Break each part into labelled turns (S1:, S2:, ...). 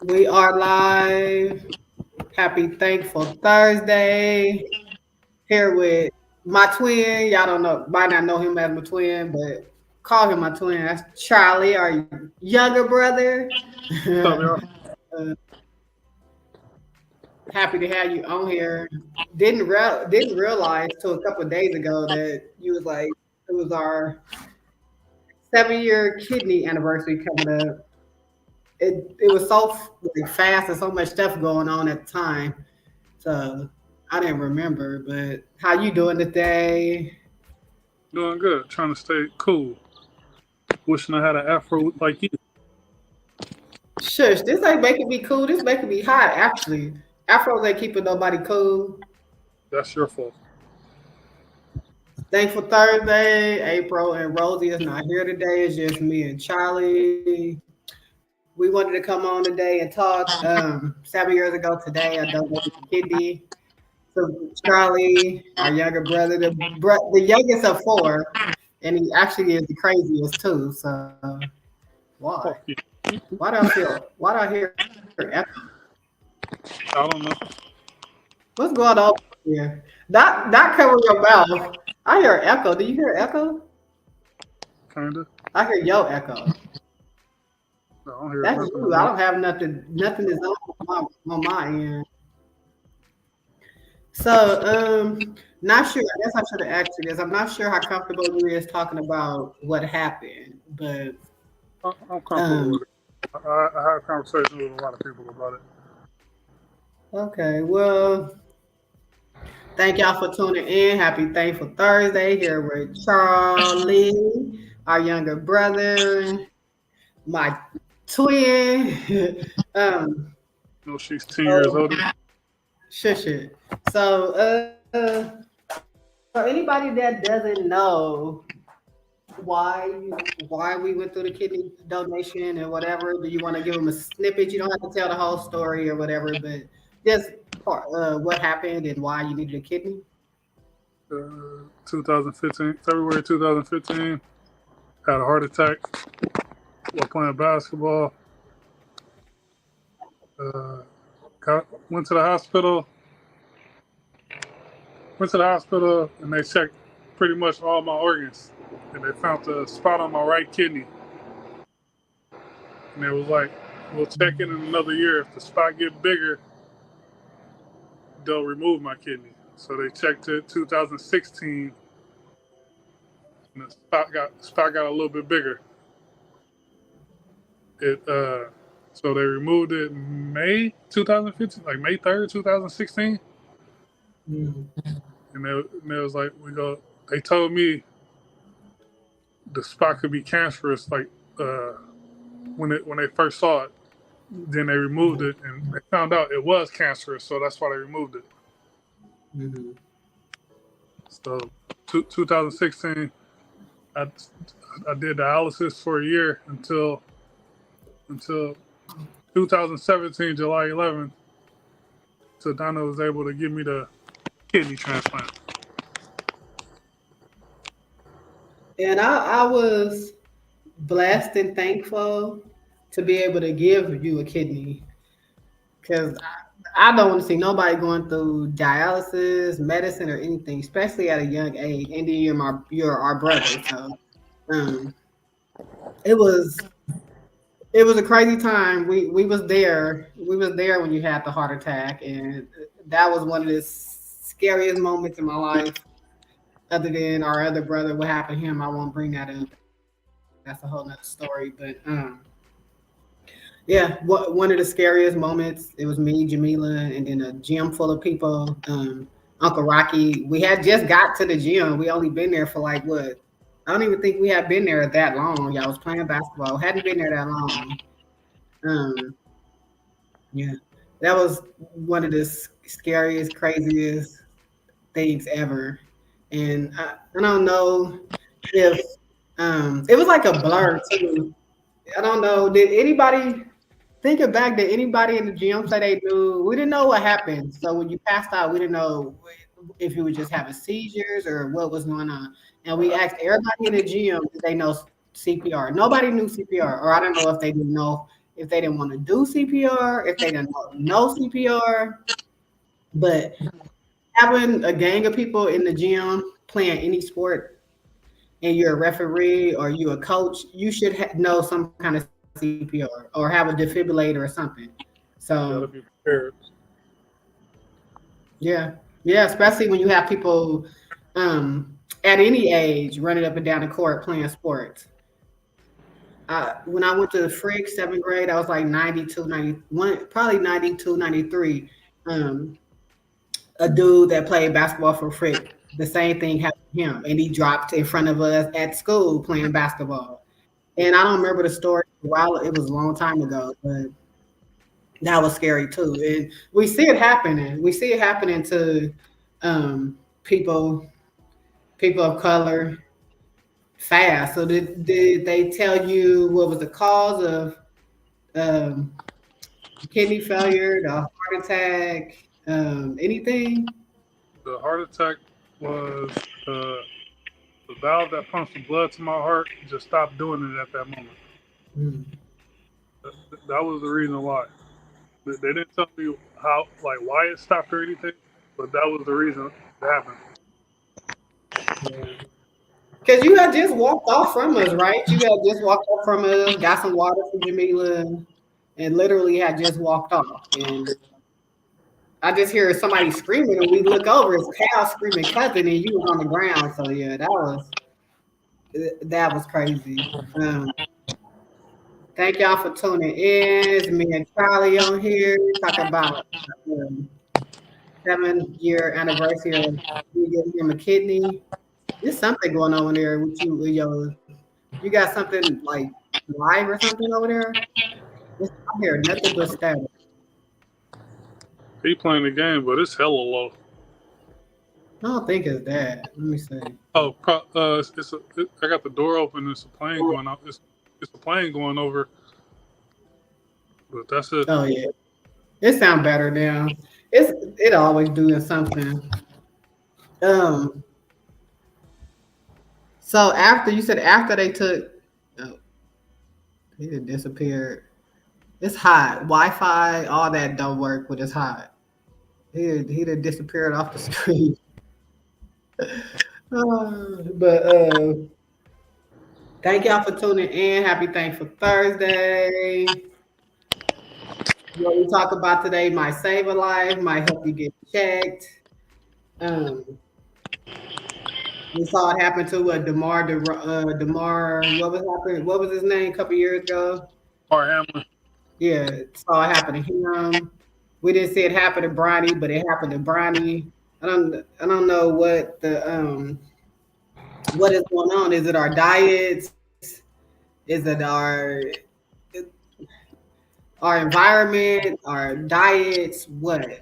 S1: We are live. Happy Thankful Thursday. Here with my twin. Y'all don't know, might not know him as my twin, but call him my twin. That's Charlie, our younger brother.
S2: What's up, y'all?
S1: Happy to have you on here. Didn't realize till a couple of days ago that you was like it was our 7-year kidney anniversary coming up. It was so like fast and so much stuff going on at the time. So I didn't remember, but how you doing today?
S2: Doing good. Trying to stay cool. Wishing I had an afro like you.
S1: Shush, this ain't making me cool. This making me hot, actually. Afros ain't keeping nobody cool.
S2: That's your fault.
S1: Thankful Thursday. April and Rosie is not here today. It's just me and Charlie. We wanted to come on today and talk. 7 years ago today, I donated a kidney to Charlie, our younger brother, the youngest of four, and he actually is the craziest too. So why?
S2: Fuck you.
S1: Why do I hear echo?
S2: I don't know.
S1: What's going on here? Not cover your mouth. I hear echo. Do you hear echo?
S2: Kinda.
S1: I hear yo echo.
S2: I don't hear
S1: That's
S2: nothing
S1: you. I
S2: about
S1: don't have nothing. Nothing is on my end. So, not sure. I guess I should have asked you this. I'm not sure how comfortable you is talking about what happened, but
S2: I'm comfortable
S1: um,
S2: with it. I have conversations with a lot of people about it.
S1: okay. Well, thank y'all for tuning in. Happy Thankful Thursday here with Charlie, our younger brother, my twin. um,
S2: You know, she's 10 years
S1: so
S2: older.
S1: shush it. So, for anybody that doesn't know why why we went through the kidney donation and whatever, do you want to give them a snippet? You don't have to tell the whole story or whatever, but just what happened and why you needed a kidney.
S2: 2015, February 2015. Had a heart attack while playing basketball. Uh, went to the hospital. Went to the hospital and they checked pretty much all my organs. And they found the spot on my right kidney. And they was like, we'll check in another year. If the spot get bigger, they'll remove my kidney. So they checked it 2016, and the spot got a little bit bigger. It so they removed it May 2015, like May 3rd, 2016,
S1: Mm.
S2: and they was like, They told me the spot could be cancerous, like when they first saw it. Then they removed it, and they found out it was cancerous, so that's why they removed it.
S1: Mm-hmm.
S2: So 2016, I did dialysis for a year until 2017, July 11th, so Donna was able to give me the kidney transplant.
S1: And I was blessed and thankful to be able to give you a kidney because I don't want to see nobody going through dialysis, medicine, or anything, especially at a young age. And then you're our brother, so um, it was it was a crazy time. We was there. We was there when you had the heart attack, and that was one of the scariest moments in my life. Other than our other brother, what happened to him, I won't bring that up. That's a whole nother story. But yeah, one of the scariest moments. It was me, Jamila, and then a gym full of people. Uncle Rocky. We had just got to the gym. We only been there for like what? I don't even think we had been there that long. Y'all was playing basketball. Hadn't been there that long. Um, yeah, that was one of the scariest, craziest things ever. And I don't know if it was like a blur too. I don't know. Did anybody thinking back? Did anybody in the gym say they knew? We didn't know what happened. So when you passed out, we didn't know if you were just having seizures or what was going on. And we asked everybody in the gym, did they know CPR? Nobody knew CPR, or I don't know if they didn't know if they didn't want to do CPR, if they didn't know CPR. But having a gang of people in the gym playing any sport, and you're a referee or you're a coach, you should know some kind of CPR or have a defibrillator or something. So
S2: Gotta be prepared.
S1: yeah, yeah, especially when you have people at any age running up and down the court playing sports. When I went to the Frick, seventh grade, I was like 92, 91, probably 92, 93. Um, a dude that played basketball for Frick, the same thing happened to him, and he dropped in front of us at school playing basketball. And I don't remember the story. While it was a long time ago, but that was scary too. And we see it happening. We see it happening to people, people of color, fast. So did they tell you what was the cause of um, kidney failure, the heart attack, anything?
S2: The heart attack was the valve that pumps the blood to my heart just stopped doing it at that moment.
S1: Mm.
S2: That was the reason why. They didn't tell me how, like, why it stopped or anything, but that was the reason it happened.
S1: Because you had just walked off from us, right? You had just walked off from us, got some water for Jamila, and literally had just walked off. And I just hear somebody screaming, and we look over, it's Cal screaming, cousin, and you was on the ground. So yeah, that was crazy. Thank y'all for tuning in. It's me and Charlie on here talking about 7-year anniversary of me getting him a kidney. There's something going on there with you, you got something like live or something over there? I hear nothing but static.
S2: He playing the game, but it's hella low.
S1: I don't think it's that. Let me see.
S2: Oh, I got the door open. It's a plane going out. It's a plane going over. But that's it.
S1: Oh yeah, it sounds better now. It always doing something. So after you said after they took, he disappeared. It's hot. Wi-Fi, all that don't work when it's hot. He done disappeared off the screen. But thank y'all for tuning in. Happy Thankful Thursday. What we talk about today might save a life, might help you get checked. We saw it happen to Demar. What was happening? What was his name a couple years ago?
S2: Mark Hamlin.
S1: Yeah, saw it happen to him. We didn't see it happen to Bronny, but it happened to Bronny. I don't know what what is going on. Is it our diets? Is it our environment, our diets? What?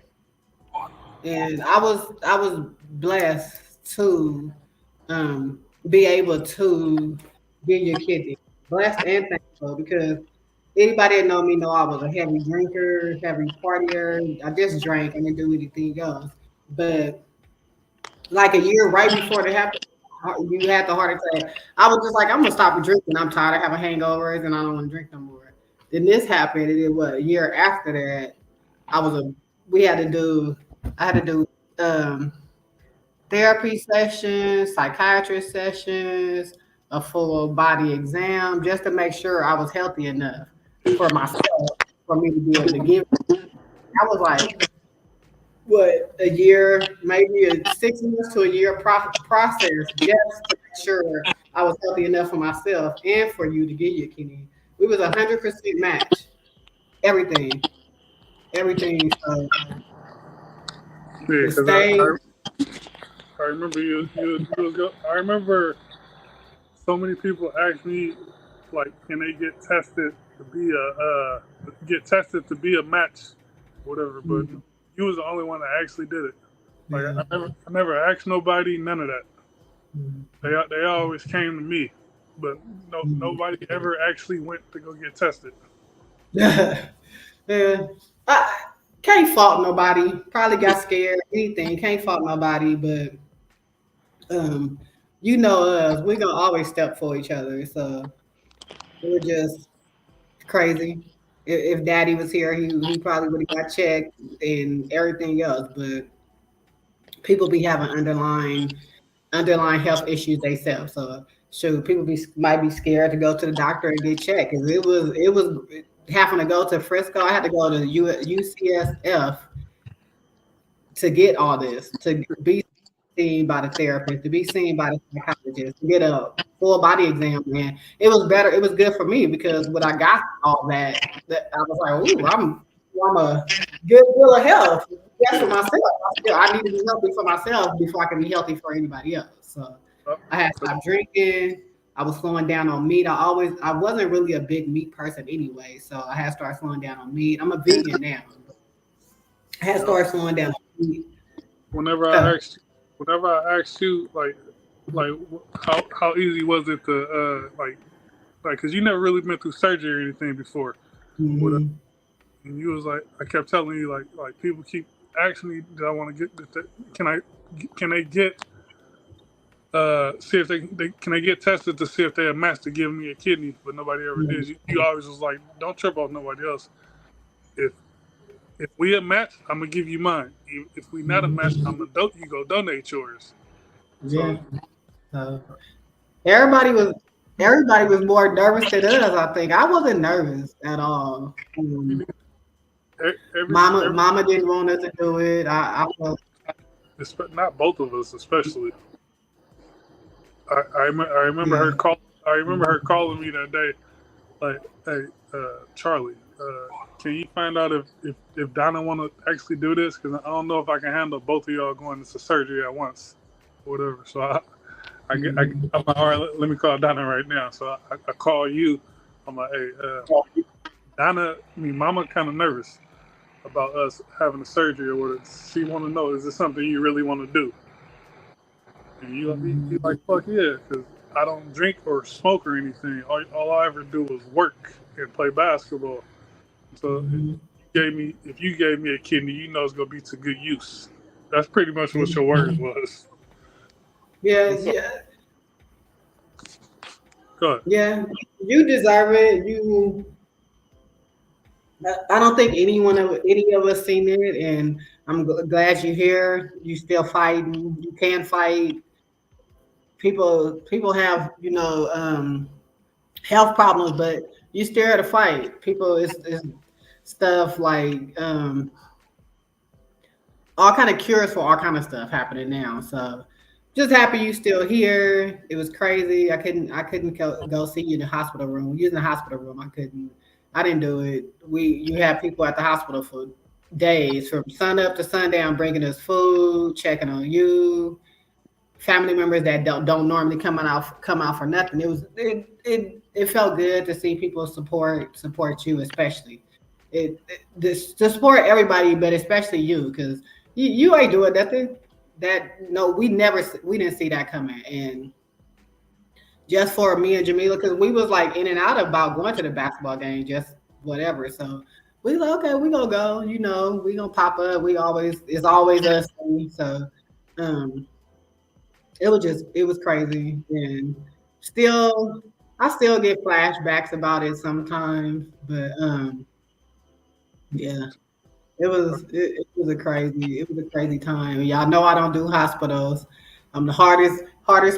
S1: And I was blessed to be able to get your kidney. Blessed and thankful because anybody that know me know I was a heavy drinker, heavy partier. I just drank. I didn't do anything else. But like a year right before it happened, you had the heart attack. I was just like, I'm gonna stop drinking. I'm tired of having hangovers and I don't want to drink no more. Then this happened, and a year after that, I had to do therapy sessions, psychiatrist sessions, a full body exam just to make sure I was healthy enough for myself for me to be able to give. I was like, what, a year, maybe 6 months to a year process just to make sure I was healthy enough for myself and for you to get your kidney. We was 100% match. Everything. So
S2: Yeah,
S1: because
S2: I remember I remember so many people asked me, like, can they get tested to be a match, whatever. But you was the only one that actually did it. Like I never asked nobody, none of that. They always came to me, but nobody ever actually went to go get tested.
S1: Yeah. I can't fault nobody. Probably got scared. Anything. Can't fault nobody. But you know us. We're gonna always step for each other. So we're just crazy. If Daddy was here, he probably would have got checked and everything else. But people be having underlying health issues themselves. So shoot, people might be scared to go to the doctor and get checked. Cause it was having to go to Frisco. I had to go to UCSF to get all this, to be seen by the therapist, to be seen by the psychologist, to get a full body exam. Man, it was better. It was good for me because when I got all that I was like, ooh, I'm a good deal of health. Yes, for myself. I need to be healthy for myself before I can be healthy for anybody else. So I had stopped drinking. I was slowing down on meat. I wasn't really a big meat person anyway, so I had to start slowing down on meat. I'm a vegan now. I had to start slowing down on meat.
S2: Whenever I asked you, like how easy was it to like because you never really been through surgery or anything before.
S1: Mm-hmm.
S2: And you was like, I kept telling you like people keep asking me, do I want to get can they get see if they can they get tested to see if they're a match to give me a kidney, but nobody ever did. You always was like, don't trip off nobody else. If we a match, I'm gonna give you mine. If we not a match, you go donate yours.
S1: Yeah. So everybody was more nervous than us. I think I wasn't nervous at all. Mama didn't want us to do it. I felt
S2: not both of us, especially. I remember her call. I remember her calling me that day, like, "Hey, Charlie, can you find out if Donna want to actually do this? Because I don't know if I can handle both of y'all going into surgery at once, or whatever." So I'm like, all right, let me call Donna right now. So I call you. I'm like, hey, Donna, Mama kind of nervous about us having a surgery or whatever. She want to know, is this something you really want to do? And you like, fuck yeah, because I don't drink or smoke or anything. All I ever do is work and play basketball. So if you gave me a kidney, you know it's gonna be to good use. That's pretty much what your words was.
S1: Yeah.
S2: Go ahead.
S1: Yeah, you deserve it. I don't think any of us seen it, and I'm glad you're here. You still fighting. You can fight. People have health problems, but you still have to fight. People is stuff like all kind of cures for all kind of stuff happening now. So just happy you still here. It was crazy. I couldn't go see you in the hospital room. You was in the hospital room. I didn't do it. You had people at the hospital for days, from sun up to sundown, bringing us food, checking on you. Family members that don't normally come out for nothing. It felt good to see people support you, especially to support everybody, but especially you, because you ain't doing nothing. We didn't see that coming. And just for me and Jamila, because we was like in and out about going to the basketball game, just whatever. So we like, okay, we gonna go. We gonna pop up. It's always us. So it was crazy, and I still get flashbacks about it sometimes. But yeah, it was a crazy time. Y'all know I don't do hospitals. I'm the hardest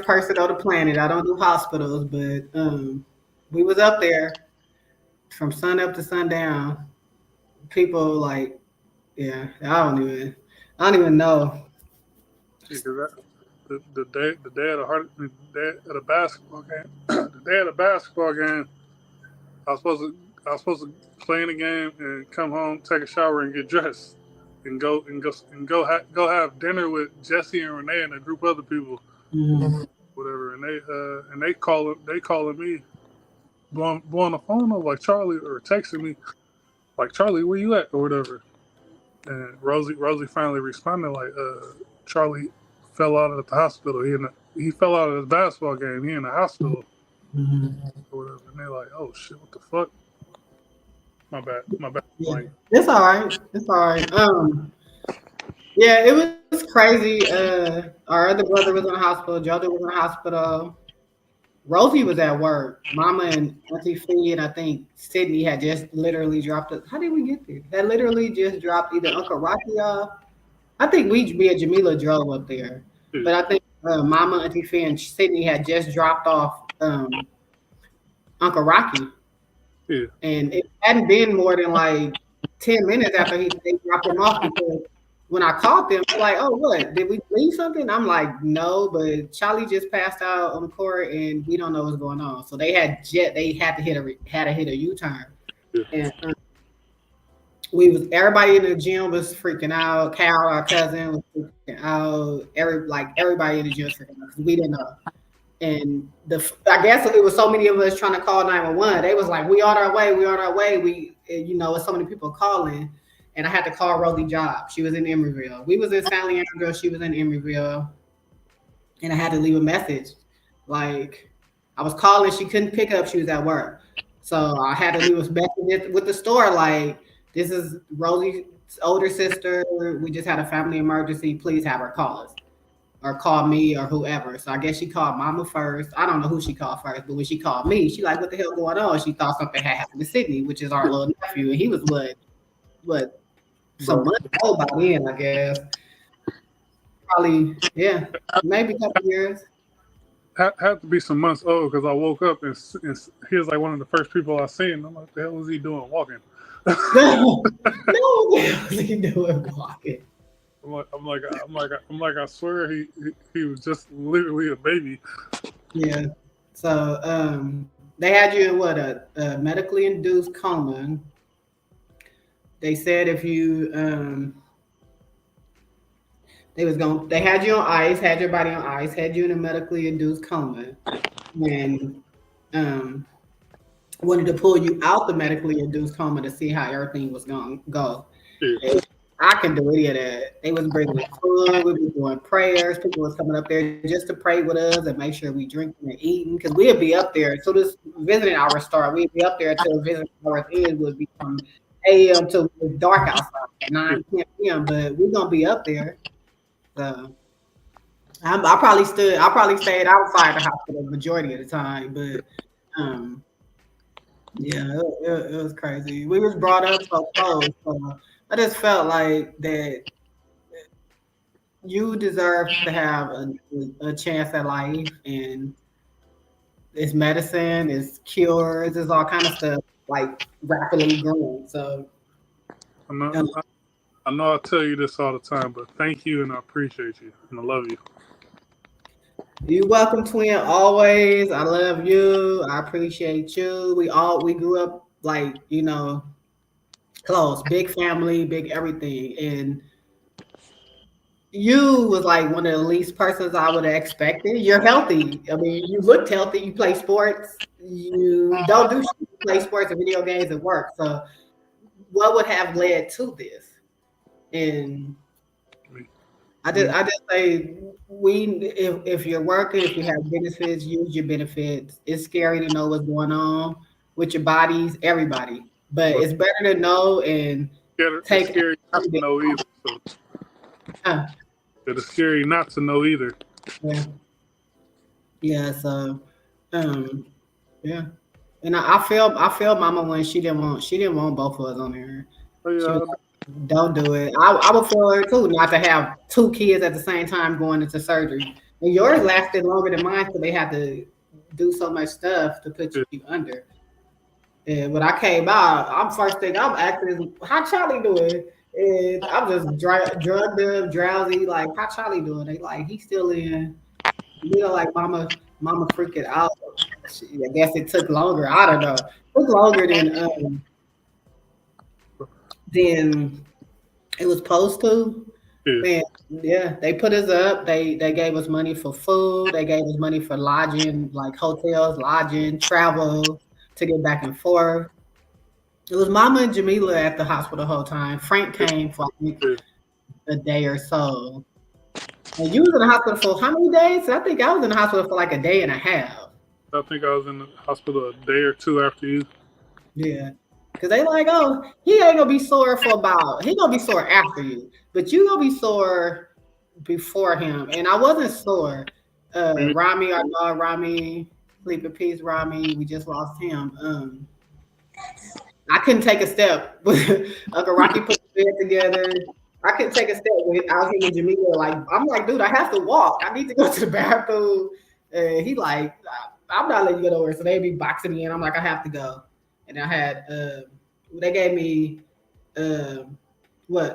S1: person on the planet. I don't do hospitals, but we was up there from sun up to sundown. People like, yeah, I don't even know.
S2: The day of the basketball game, the day of the basketball game, I was supposed to play in the game and come home, take a shower, and get dressed, and go have dinner with Jesse and Renee and a group of other people, whatever. And they calling me, blowing the phone up like Charlie, or texting me like, Charlie, where you at, or whatever. And Rosie finally responded like, Charlie fell out at the hospital. He fell out of his basketball game. He in the hospital, or whatever. And they're like, oh shit, what the fuck? My bad.
S1: Yeah. It's all right. Yeah, it was crazy. Our other brother was in the hospital. Jojo was in the hospital. Rosie was at work. Mama and Auntie Fee and I think Sydney had just literally dropped it. How did we get there? Had literally just dropped either Uncle Rocky off. I think me and Jamila drove up there,
S2: Yeah,
S1: but I think Mama, Auntie Fee, and Sydney had just dropped off Uncle Rocky,
S2: yeah,
S1: and it hadn't been more than like 10 minutes after they dropped him off because when I called them, they're like, "Oh, what? Did we leave something?" I'm like, "No, but Charlie just passed out on the court, and we don't know what's going on." So they had to hit a U-turn,
S2: yeah.
S1: and everybody in the gym was freaking out. Cal, our cousin, was freaking out. Everybody in the gym was freaking out because we didn't know. And I guess it was so many of us trying to call 911. They was like, "We on our way. We on our way." It's so many people calling, and I had to call Rosie Job. She was in Emeryville. We was in San Leandro. She was in Emeryville, and I had to leave a message. Like I was calling, she couldn't pick up. She was at work, so I had to leave a message with the store. Like, this is Rosie's older sister. We just had a family emergency. Please have her call us or call me or whoever. So I guess she called Mama first. I don't know who she called first, but when she called me, she like, "What the hell going on?" She thought something had happened to Sydney, which is our little nephew, and he was what some months old by then, I guess. Probably, yeah, maybe a couple years.
S2: Had to be some months old because I woke up and he was like one of the first people I seen. I'm like, "What the hell was he doing walking?"
S1: No, what was he doing walking?
S2: I'm like, I swear he was just literally a baby.
S1: Yeah. So they had you in what a medically induced coma. They said if you they had you on ice, had your body on ice, had you in a medically induced coma, and wanted to pull you out the medically induced coma to see how everything was going to go.
S2: Yeah.
S1: I can do any of that. They was bringing food, we were doing prayers. People was coming up there just to pray with us and make sure we drinking and eating because we'd be up there. So this visiting hours start. We'd be up there until visiting hours end would be from a.m. till dark outside at 9 p.m. But we're gonna be up there. So I probably stayed outside the hospital the majority of the time. But yeah, it was crazy. We was brought up so close. So I just felt like that you deserve to have a chance at life, and it's medicine, it's cures, it's all kind of stuff like rapidly growing. So
S2: I know I tell you this all the time, but thank you and I appreciate you and I love you.
S1: you're welcome, twin. Always, I love you. I appreciate you. We grew up like close, big family, big everything, and you was like one of the least persons I would have expected. You're healthy. I mean, you looked healthy. You play sports. You don't do shit. You play sports and video games and work. So, what would have led to this? And I just say if you're working, if you have benefits, use your benefits. It's scary to know what's going on with your bodies, everybody. But it's better to know and take.
S2: It's scary not to know either. So. It's scary not to know either.
S1: Yeah. Yeah. So, yeah. And I feel Mama when she didn't want both of us on there.
S2: Oh, yeah.
S1: Don't do it. I would feel her too not to have two kids at the same time going into surgery. And yours lasted longer than mine, so they had to do so much stuff to put you under. And when I came out, I'm asking, "How Charlie doing?" And I'm just drugged up, drowsy. Like, "How Charlie doing?" They like, "He's still in." Like mama freaking out. I guess it took longer. I don't know. It took longer than it was supposed to.
S2: Yeah.
S1: Yeah, they put us up. They gave us money for food. They gave us money for lodging, like hotels, lodging, travel to get back and forth. It was Mama and Jamila at the hospital the whole time. Frank came for I think a day or so. And you was in the hospital for how many days? I think I was in the hospital for like a day and a half.
S2: I think I was in the hospital a day or two after you.
S1: Yeah. Because they like, "Oh, he ain't going to be sore he going to be sore after you. But you going to be sore before him." And I wasn't sore. Rami, our dog Rami, Sleep in peace, Rami. We just lost him. I couldn't take a step. Uncle Rocky put the bed together. I couldn't take a step without him and Jamila. Like, I'm like, dude, I have to walk. I need to go to the bathroom. And he like, I'm not letting you get over. So they be boxing me in. I'm like, I have to go. And I had, they gave me,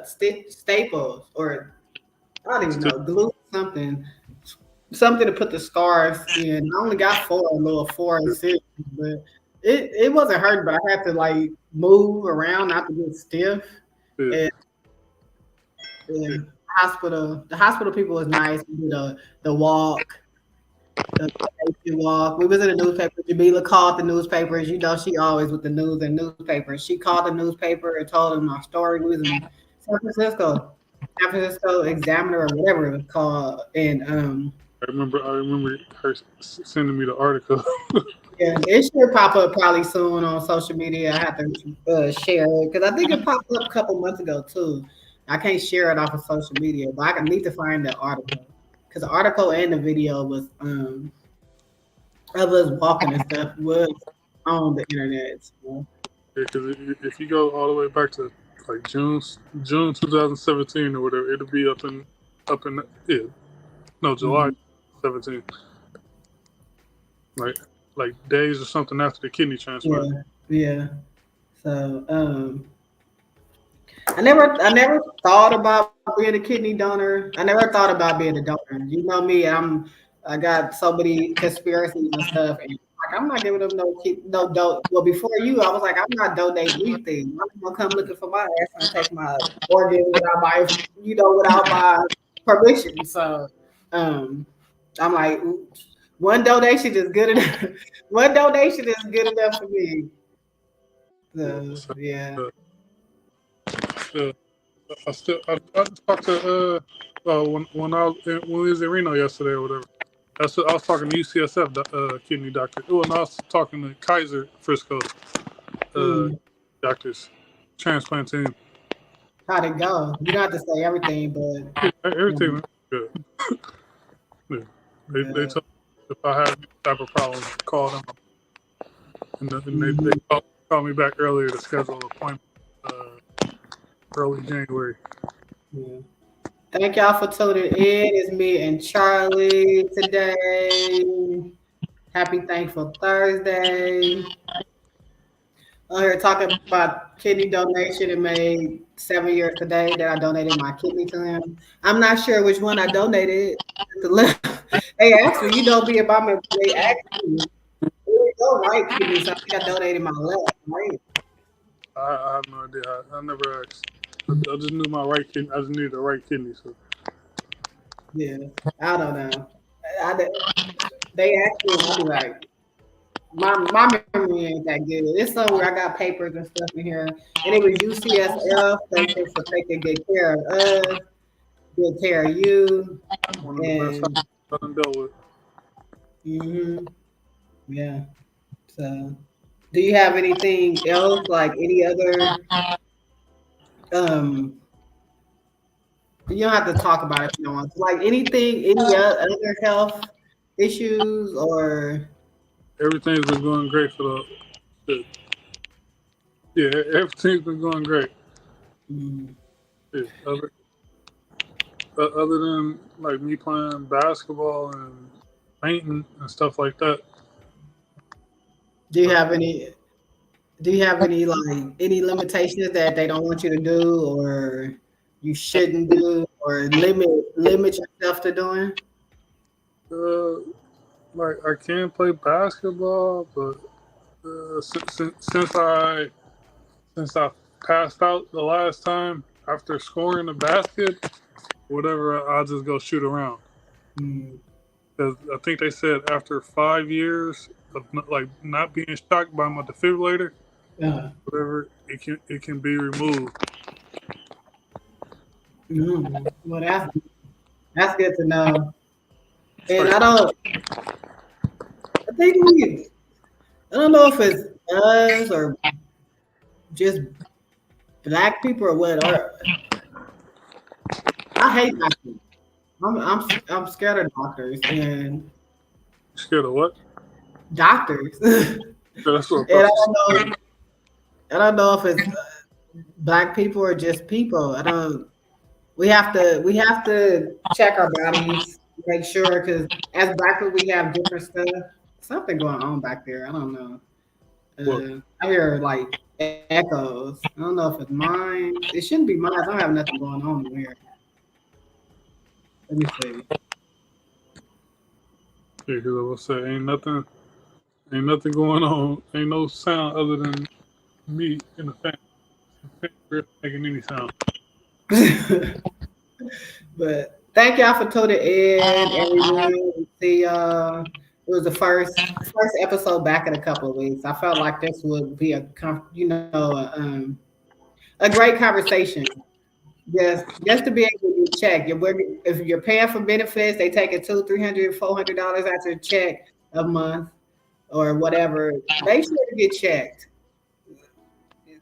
S1: staples or I don't even know, glue something to put the scars in. I only got 4 and 6, but it wasn't hurting, but I had to like move around not to get stiff.
S2: Yeah.
S1: And the hospital people was nice. We did the walk, the patient walk. We was in the newspaper. Jamila called the newspapers. You know, she always with the news and newspapers. She called the newspaper and told them my story. We was in San Francisco Examiner or whatever it was called. And
S2: I remember her sending me the article.
S1: yeah, it should pop up probably soon on social media. I have to share it because I think it popped up a couple months ago too. I can't share it off of social media, but I need to find the article because the article and the video was of us walking and stuff was on the internet. So.
S2: Yeah, because if you go all the way back to like June 2017 or whatever, it'll be up in July 17. Like days or something after the kidney transplant.
S1: Yeah. So I never thought about being a kidney donor. I never thought about being a donor. You know me, I got so many conspiracies and stuff, and like I'm not giving them no dope. Well, before you, I was like, I'm not donating anything. I'm gonna come looking for my ass and take my organs without my permission. So I'm like, one donation is good enough. One donation is good enough for me. So yeah.
S2: I talked to when we was in Reno yesterday or whatever. I was talking to UCSF kidney doctor. Well, no, I was talking to Kaiser Frisco doctors, transplant team.
S1: How'd it go? You don't have to say everything, but
S2: everything was good. They told me if I had any type of problem, call them, and they called me back earlier to schedule an appointment. Early January.
S1: Yeah. Thank y'all for tuning in. It's me and Charlie today. Happy Thankful Thursday. I'm here talking about kidney donation. It made 7 years today that I donated my kidney to him. I'm not sure which one I donated. They asked me, be about me. They asked me, your right kidney, so I think I donated my left, right?
S2: I have no idea. I never asked. I just knew my right kidney. I just needed the right kidney. So
S1: yeah, I don't know. They asked me, I'll be like, my memory ain't that good. It's somewhere I got papers and stuff in here, and it was UCSF. Thank you for taking good care of us, good care of you.
S2: One of the best I've done dealt with.
S1: Yeah. So, do you have anything else, like any other? You don't have to talk about it if you don't want to. Like anything, any other health issues or?
S2: Everything's been going great for the. Yeah, everything's been going great. Yeah, other than like me playing basketball and painting and stuff like that.
S1: Do you have any like any limitations that they don't want you to do or you shouldn't do or limit yourself to doing?
S2: Like I can play basketball, but since I passed out the last time after scoring the basket, whatever, I'll just go shoot around. Because I think they said after 5 years of like not being shocked by my defibrillator, whatever, it can be removed.
S1: Well, that's good to know. And I don't know if it's us or just black people or what. I hate doctors. I'm scared of doctors. And
S2: scared of what?
S1: doctors.
S2: That's what
S1: And
S2: I'm
S1: I don't know if it's black people or just people. I don't. We have to check our bodies, make sure, because as black people we have different stuff. Something going on back there. I don't know.
S2: What?
S1: I hear like echoes. I don't know if it's mine. It shouldn't be mine. I don't have nothing going on here. Let me see.
S2: Yeah, because I was say ain't nothing going on. Ain't no sound other than me in the fan. The fan making any sound.
S1: But thank y'all for tuning in, everyone. We see y'all. It was the first episode back in a couple of weeks. I felt like this would be a great conversation. Just to be able to check. If you're paying for benefits, they take it $200, $300, $400 out your check a month or whatever. Make sure to get checked.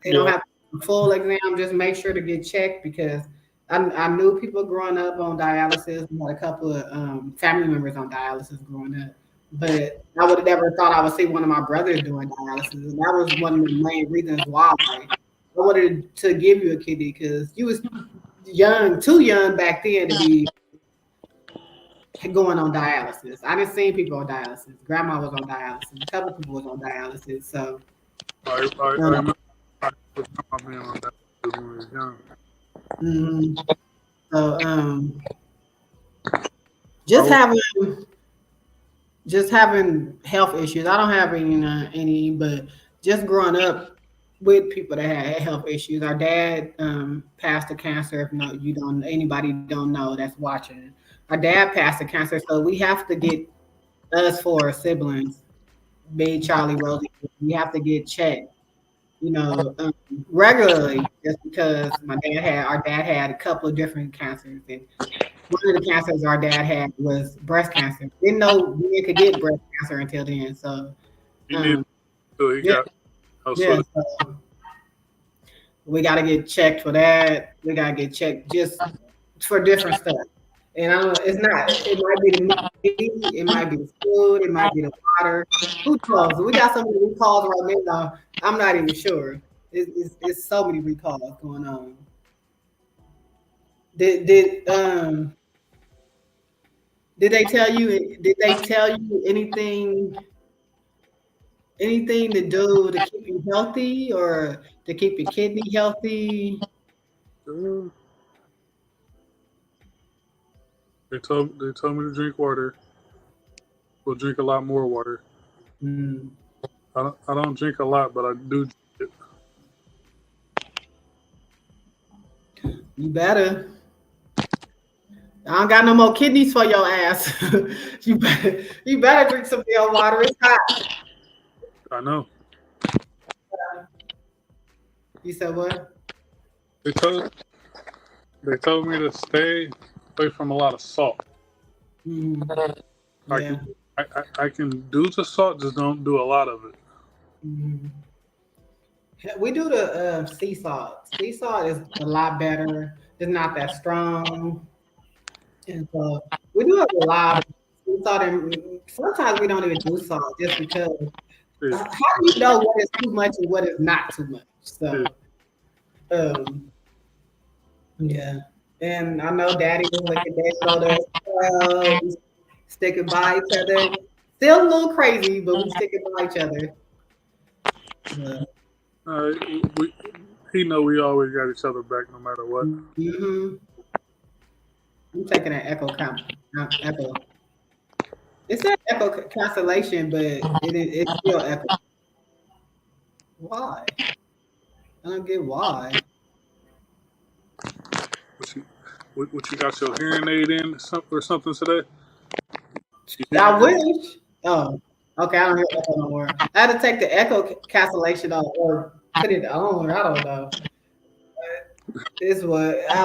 S1: They don't have a full exam. Just make sure to get checked because I knew people growing up on dialysis. I had a couple of family members on dialysis growing up, but I would have never thought I would see one of my brothers doing dialysis. And that was one of the main reasons why I wanted to give you a kidney because you was too young back then to be going on dialysis. I didn't see people on dialysis. Grandma was on dialysis. A couple people was on dialysis. So
S2: I remember being on that when we was young.
S1: So just having health issues. I don't have any, but just growing up with people that had health issues. Our dad passed of cancer. If no, you don't, anybody don't know that's watching. Our dad passed of cancer, so we have to get us four siblings, me, Charlie, Rosie. We have to get checked, regularly, just because our dad had a couple of different cancers, and one of the cancers our dad had was breast cancer. Didn't know we could get breast cancer until then. So,
S2: So
S1: we got to get checked for that. We got to get checked just for different stuff. And it's not. It might be the meat, it might be the food, it might be the water. Who knows? We got so many recalls right now. I'm not even sure. It's so many recalls going on. Did they tell you? Did they tell you anything? Anything to do to keep you healthy or to keep your kidney healthy?
S2: They told me to drink water. We'll drink a lot more water. I don't drink a lot, but I do drink it.
S1: You better. I don't got no more kidneys for your ass. you better drink some real water. It's hot.
S2: I know.
S1: You said what?
S2: They told me to stay away from a lot of salt.
S1: Yeah.
S2: I can do the salt, just don't do a lot of it.
S1: We do the sea salt. Sea salt is a lot better. It's not that strong. And so we do have a lot of sea salt, and sometimes we don't even do salt just because how do you know what is too much and what is not too much? So yeah. And I know Daddy was like a day soda, sticking by each other. Still a little crazy, but we sticking by each other.
S2: He know we always got each other back no matter what.
S1: I'm taking an echo. It said echo cancellation, but it's still echo. Why? I don't get why.
S2: What you got your hearing aid in or something today?
S1: I wish. Oh, okay. I don't hear echo no more. I had to take the echo cancellation off or put it on. I don't know. This what I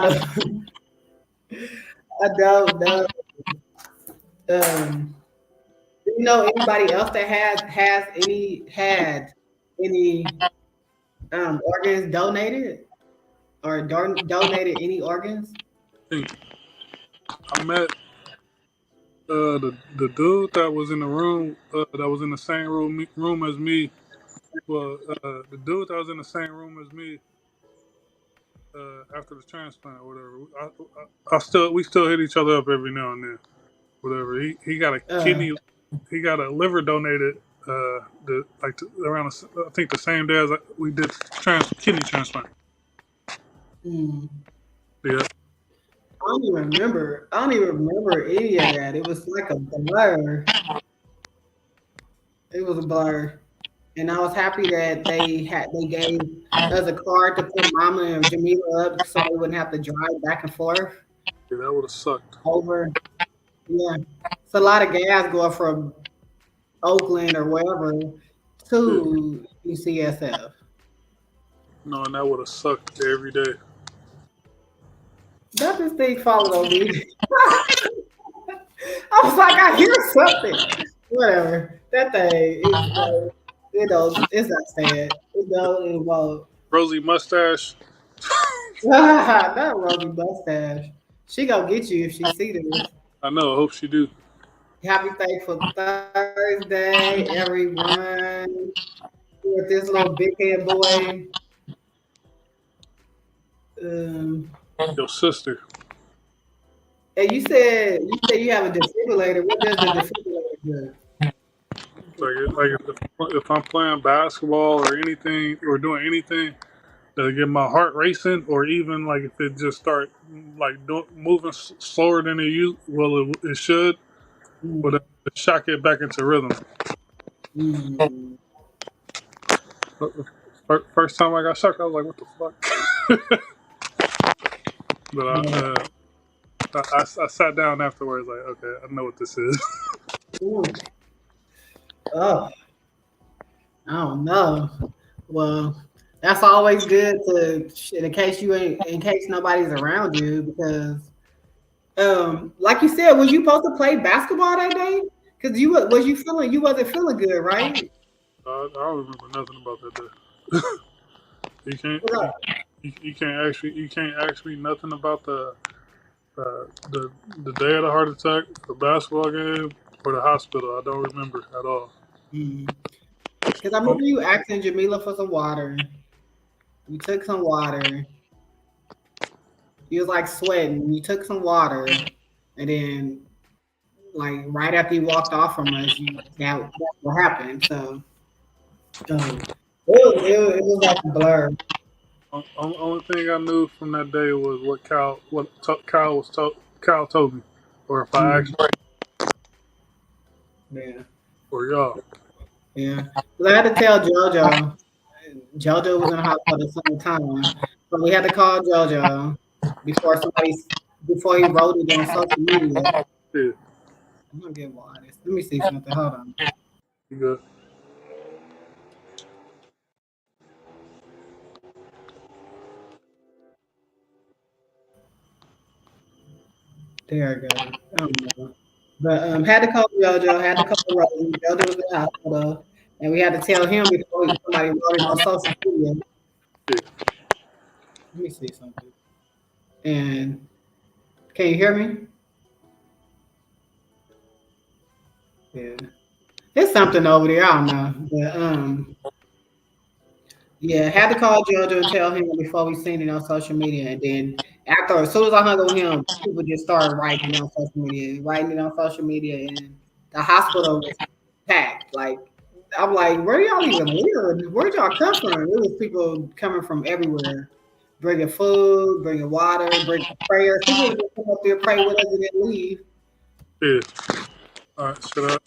S1: don't know. Do you know anybody else that had any organs donated or donated any organs?
S2: I met The dude that was in the room, that was in the same room as me. Well, the dude that was in the same room as me after the transplant or whatever. We still hit each other up every now and then. Whatever. He got a
S1: Uh,
S2: kidney. He got a liver donated. Around I think the same day as we did kidney transplant.
S1: mm,
S2: Yeah.
S1: I don't even remember any of that. It was like a blur. It was a blur. And I was happy that they gave us a card to put Mama and Jamila up so we wouldn't have to drive back and forth
S2: Yeah, that would have sucked.
S1: over. Yeah, it's a lot of gas going from Oakland or wherever
S2: Yeah.
S1: to UCSF.
S2: No, and that would have sucked every day.
S1: That this thing followed on me. I was like, I hear something. Whatever. That thing is, it's not sad. It won't.
S2: Rosie mustache.
S1: That Rosie mustache. She gonna get you if she see this.
S2: I know. I hope she do.
S1: Happy Thankful Thursday, everyone. With this little big head boy. Um,
S2: Your sister.
S1: and you said you have a defibrillator. What does the defibrillator do?
S2: If I'm playing basketball or anything or doing anything to get my heart racing, or even like if it just start moving slower than it should, but it shock it back into rhythm.
S1: Mm.
S2: First time I got shocked, I was like, "What the fuck?" But I sat down afterwards, like, okay, I know what this is.
S1: Mm. Oh, I don't know. Well, that's always good in case nobody's around you because like you said, was you supposed to play basketball that day? Because you wasn't feeling good, right?
S2: I don't remember nothing about that day. You can't ask me nothing about the day of the heart attack, the basketball game, or the hospital. I don't remember at all.
S1: Because I remember you asking Jamila for some water. You took some water. You was like sweating. You took some water, and then like right after you walked off from us, that's what happened. So it was like a blur.
S2: Only thing I knew from that day was Kyle told me, or if I asked
S1: Yeah.
S2: for y'all.
S1: Yeah. Well, I had to tell JoJo. JoJo was in the hospital at the same time. So we had to call JoJo before he wrote it on social media.
S2: Yeah.
S1: I'm gonna get water. Let me see something. Hold on.
S2: You good?
S1: There I go. I don't know. But had to call JoJo, had to call Rosie. JoJo was in the hospital. And we had to tell him before somebody wrote it on social media.
S2: Yeah.
S1: Let me see something. And can you hear me? Yeah. There's something over there. I don't know. But yeah, had to call JoJo and tell him before we seen it on social media. And then as soon as I hung up with him, people just started writing it on social media, and the hospital was packed. Like I'm like, where y'all even live? Where'd y'all come from? It was people coming from everywhere, bringing food, bringing water, bringing prayers. People would just come up there, pray with us, and then leave.
S2: Yeah. All right.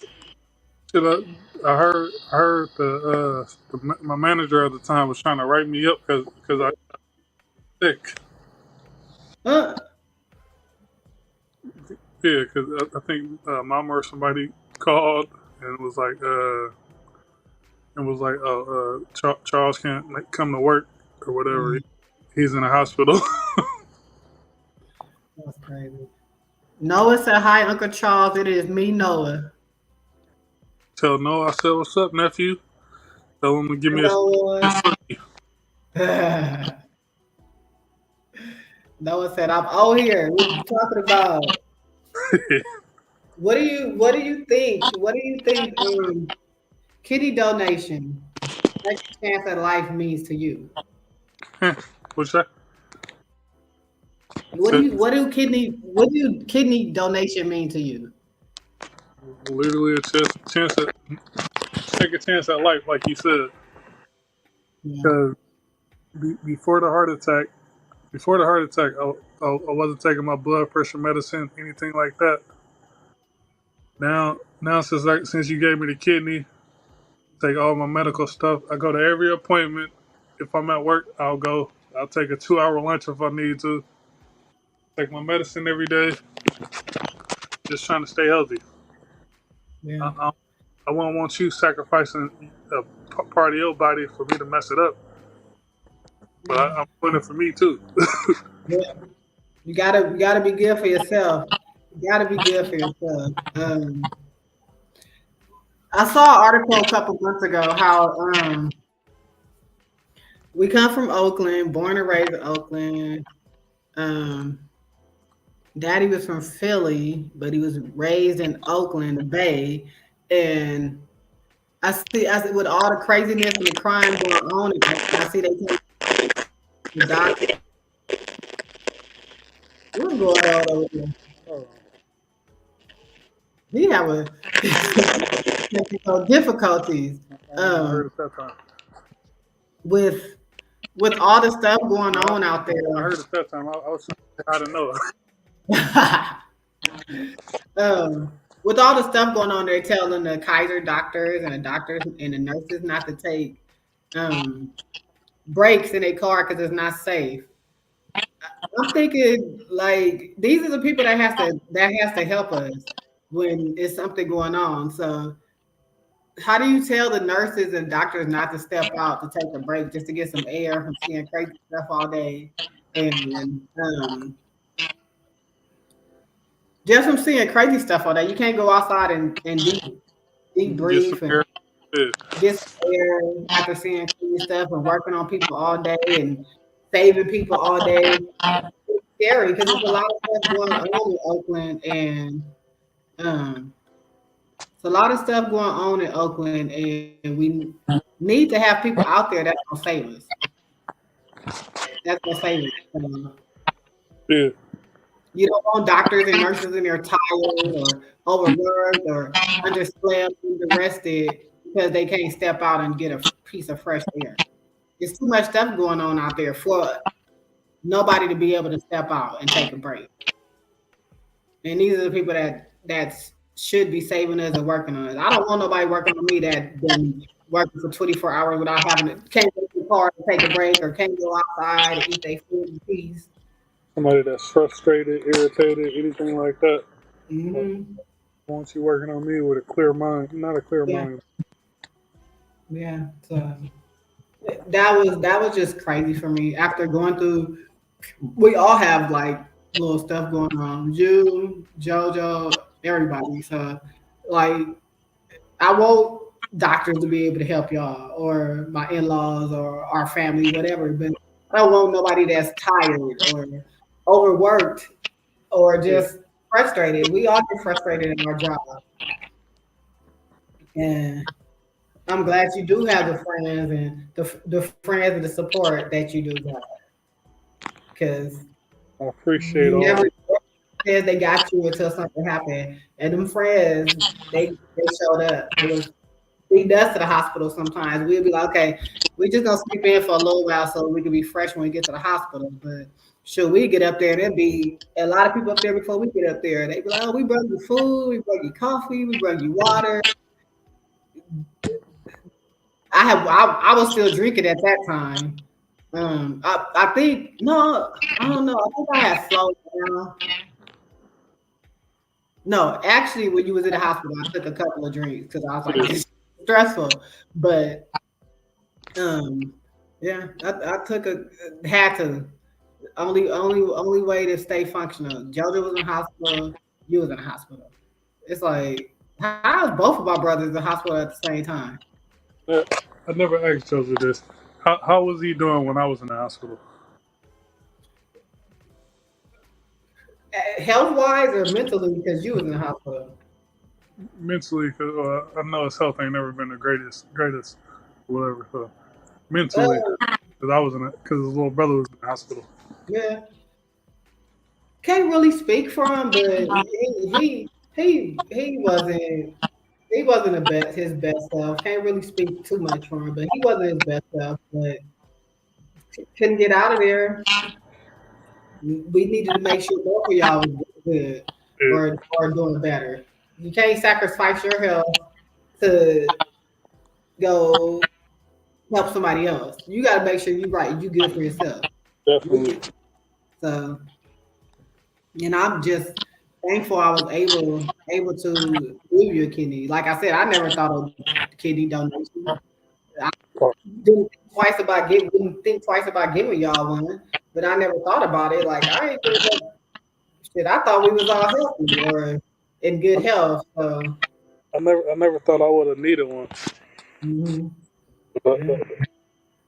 S2: I heard my manager at the time was trying to write me up because I was sick.
S1: Huh?
S2: Yeah, because I think Mama or somebody called and was like, Charles can't come to work or whatever. He's in the hospital.
S1: That's crazy. Noah said, "Hi, Uncle Charles. It is me, Noah."
S2: Tell Noah I said, "What's up, nephew?" Tell him to give me
S1: Noah said, "I'm here. What are you talking about?" what do you think? What do you think kidney donation, second chance at life means to you?
S2: What's that?
S1: What do you what do kidney donation mean to you?
S2: Literally a chance at take a chance at life, like you said.
S1: Yeah.
S2: Because before the heart attack, I wasn't taking my blood pressure medicine, anything like that. Now since you gave me the kidney, take all my medical stuff. I go to every appointment. If I'm at work, I'll go. I'll take a 2 hour lunch if I need to. Take my medicine every day. Just trying to stay healthy. I,
S1: Yeah.
S2: I, I won't want you sacrificing a part of your body for me to mess it up. But
S1: Yeah.
S2: I'm doing it for me too.
S1: Yeah. You gotta be good for yourself. You gotta be good for yourself. I saw an article a couple months ago how we come from Oakland, born and raised in Oakland. Um, Daddy was from Philly, but he was raised in Oakland, the Bay. And I see with all the craziness and the crime going on, I see they take the doctor. What's going on over there?
S2: Oh,
S1: We have a technical difficulties
S2: I heard
S1: um,
S2: it that time.
S1: with with all the stuff going
S2: No,
S1: on out
S2: I
S1: there.
S2: heard it that time. I was trying to say how to know.
S1: With all the stuff going on, they're telling the Kaiser doctors and the doctors and the nurses not to take um, breaks in a car because it's not safe. I'm thinking like these are the people that has to help us when it's something going on. So how do you tell the nurses and doctors not to step out to take a break just to get some air from seeing crazy stuff all day and just from seeing crazy stuff all day? You can't go outside and deep
S2: Get some
S1: breathe and
S2: air. Yeah.
S1: get some air after seeing crazy stuff and working on people all day and saving people all day. It's scary because there's a lot of stuff going on in Oakland and um, it's a lot of stuff going on in Oakland, and we need to have people out there that's gonna save us. That's gonna save us.
S2: Yeah.
S1: You don't want doctors and nurses in there tired or overworked or underslept, underrested because they can't step out and get a piece of fresh air. There's too much stuff going on out there for nobody to be able to step out and take a break. And these are the people that should be saving us and working on us. I don't want nobody working on me that been working for 24 hours without having to can't go to the car to take a break or can't go outside and eat their food in peace.
S2: Somebody that's frustrated, irritated, anything like that. Like,
S1: Hmm.
S2: I want you working on me with a clear mind, not a clear
S1: Yeah,
S2: mind.
S1: yeah. So that was just crazy for me. After going through, we all have like little stuff going on. You, JoJo, everybody. So like I want doctors to be able to help y'all or my in-laws or our family, whatever. But I don't want nobody that's tired or overworked or
S2: Yeah.
S1: just frustrated. We all get frustrated in our job. And I'm glad you do have the friends and the friends and the support that you do have. Because
S2: I appreciate
S1: you
S2: all.
S1: never said they got you until something happened. And them friends, they showed up. They was lead us to the hospital sometimes. We'll be like, okay, we just gonna sleep in for a little while so we can be fresh when we get to the hospital. But should we get up there, there'd be a lot of people up there before we get up there. They'd be like, oh, we brought you food, we brought you coffee, we brought you water. I was still drinking at that time. I think no, I don't know. I think I had slowed down. No, actually, when you was in the hospital, I took a couple of drinks because I was like,
S2: Yeah.
S1: it's stressful. But Um, yeah, I took a had to only way to stay functional. Jojo was in the hospital, you was in the hospital. It's like how is both of our brothers in the hospital at the same time?
S2: Yeah. I never asked Joseph this. How was he doing when I was in the hospital?
S1: Health wise or mentally because you was in the hospital.
S2: mentally, cause I know his health ain't never been the greatest, whatever. So mentally, because his little brother was in the hospital.
S1: Yeah, can't really speak for him, but he wasn't his best self. Can't really speak too much for him, but he wasn't his best self. But couldn't get out of there. We needed to make sure both of y'all was good
S2: Yeah,
S1: or doing better. You can't sacrifice your health to go help somebody else. You got to make sure you're right. You good for yourself.
S2: definitely.
S1: So, and I'm just thankful I was able to give you a kidney. Like I said, I never thought of kidney donation. I didn't think twice about giving y'all one, but I never thought about it. Like I ain't think that shit. I thought we was all healthy or in good health. So,
S2: I never thought I would have needed one.
S1: mhm,
S2: But
S1: yeah,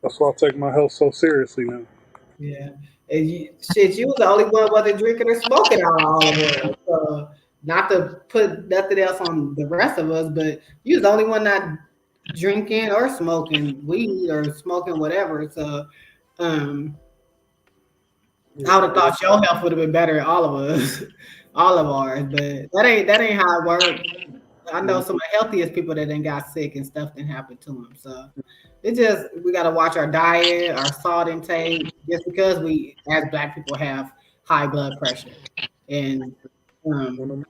S2: that's why I take my health so seriously now.
S1: yeah. And you was the only one wasn't drinking or smoking out of all of us. So, not to put nothing else on the rest of us, but you was the only one not drinking or smoking weed or smoking whatever. So, um, I would have thought your health would have been better than all of us, all of ours. But that ain't how it works. I know some of the healthiest people that then got sick and stuff that happened to them. So we got to watch our diet, our salt intake, just because we as Black people have high blood pressure. And
S2: One
S1: um,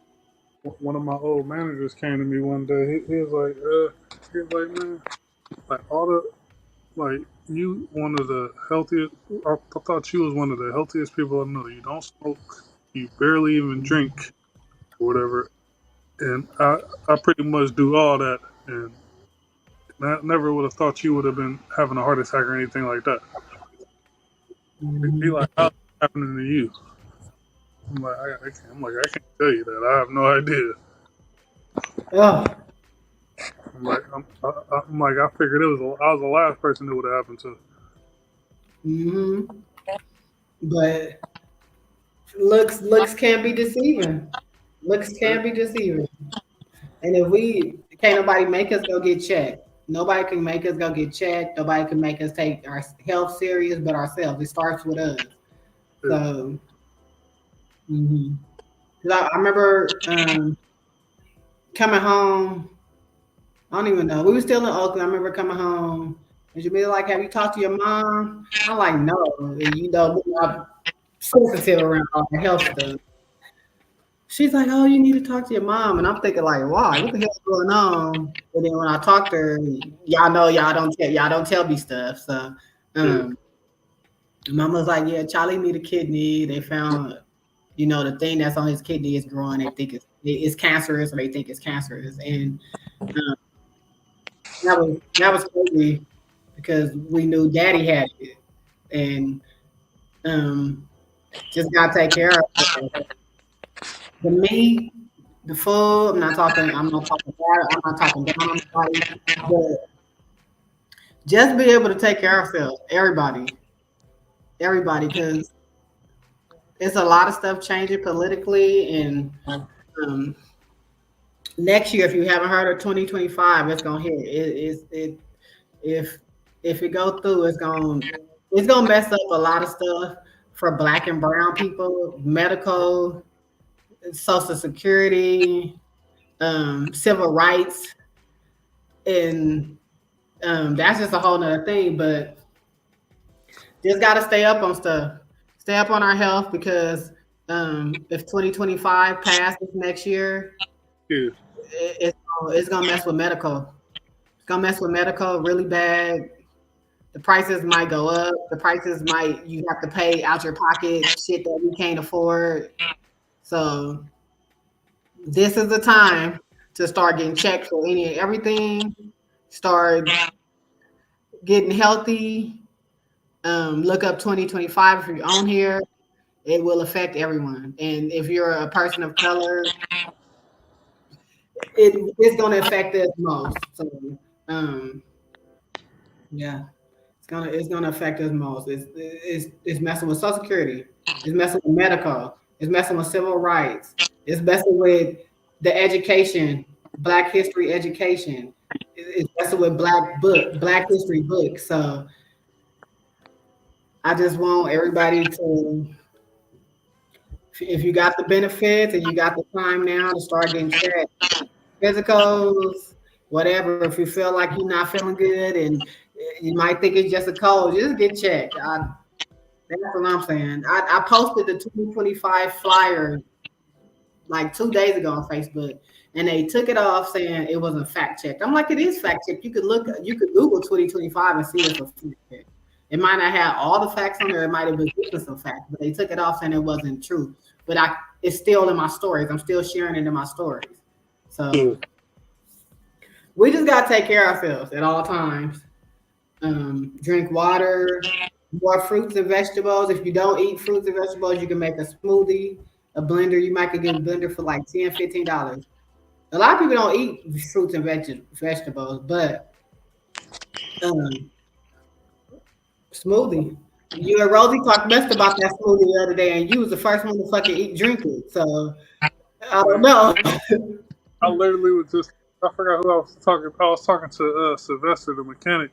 S2: of one of my old managers came to me one day. He was like, man, like all the like you one of the healthiest. I thought you was one of the healthiest people I know. You don't smoke. You barely even drink or whatever. And I pretty much do all that. And I never would have thought you would have been having a heart attack or anything like that. He like, how's it happening to you? I can't tell you that. I have no idea.
S1: oh,
S2: I figured I was the last person it would have happened to.
S1: hmm but looks can be deceiving. Looks can be deceiving. And if we can't nobody make us go get checked. Nobody can make us go get checked. Nobody can make us take our health serious but ourselves. It starts with us. So, mhm. 'Cause I remember coming home. I don't even know. We were still in Oakland. I remember coming home. And Jamila like, have you talked to your mom? I'm like, no. And you know, I'm sensitive around all the health stuff. She's like, oh, you need to talk to your mom. And I'm thinking, like, why? What the hell's going on? And then when I talk to her, y'all know y'all don't tell me stuff. So mama's like, yeah, Charlie need a kidney. They found, the thing that's on his kidney is growing. They think it's cancerous, or they think it's cancerous. And um, that was crazy because we knew daddy had it. And just gotta take care of it. The meat, the food, I'm not talking bad, I'm not talking down on nobody, but just be able to take care of ourselves, everybody, because it's a lot of stuff changing politically, and next year, if you haven't heard of 2025, it's gonna hit. If if it go through, it's gonna mess up a lot of stuff for Black and brown people, medical, Social Security, civil rights, and that's just a whole nother thing. But just gotta stay up on stuff, stay up on our health because if 2025 passes next year,
S2: Yeah.
S1: it's gonna mess with medical. It's gonna mess with medical really bad. The prices might go up. You have to pay out your pocket shit that we can't afford. So this is the time to start getting checked for any and everything. Start getting healthy. Look up 2025 if you're on here. It will affect everyone. And if you're a person of color, it's going to affect us most. So, yeah, it's gonna affect us most. It's messing with Social Security. It's messing with medical. It's messing with civil rights. It's messing with the education Black History education. It's messing with Black History books. So I just want everybody to, if you got the benefits and you got the time now to start getting checked, physicals, whatever. If you feel like you're not feeling good and you might think it's just a cold, just get checked. That's what I'm saying. I posted the 2025 flyer like 2 days ago on Facebook, and they took it off saying it wasn't fact checked. I'm like, it is fact checked. You could Google 2025 and see it's a fact check. It might not have all the facts on there. It might have been missing some facts, but they took it off saying it wasn't true. But it's still in my stories. I'm still sharing it in my stories. So we just gotta take care of ourselves at all times. Drink water, more fruits and vegetables. If you don't eat fruits and vegetables, you can make a smoothie, a blender. You might could get a blender for like $10, $15. A lot of people don't eat fruits and vegetables, but smoothie. You and Rosie talked best about that smoothie the other day, and you was the first one to fucking drink it. So I don't know.
S2: I literally was just, I forgot who I was talking. I was talking to Sylvester, the mechanic.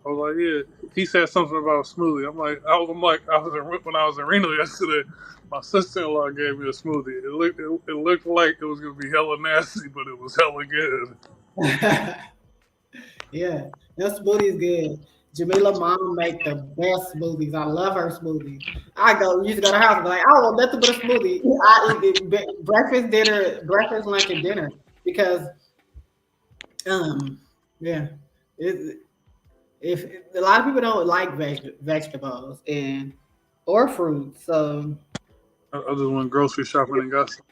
S2: I was like, yeah. He said something about a smoothie. I'm like, when I was in Reno yesterday. My sister-in-law gave me a smoothie. It looked like it was gonna be hella nasty, but it was hella good.
S1: Yeah, that smoothie is good. Jamila mom make the best smoothies. I love her smoothies. Used to go to her house and be like, I don't want nothing but a smoothie. I eat it breakfast, lunch, and dinner because yeah. If a lot of people don't like vegetables or fruit, so
S2: I just went grocery shopping and got some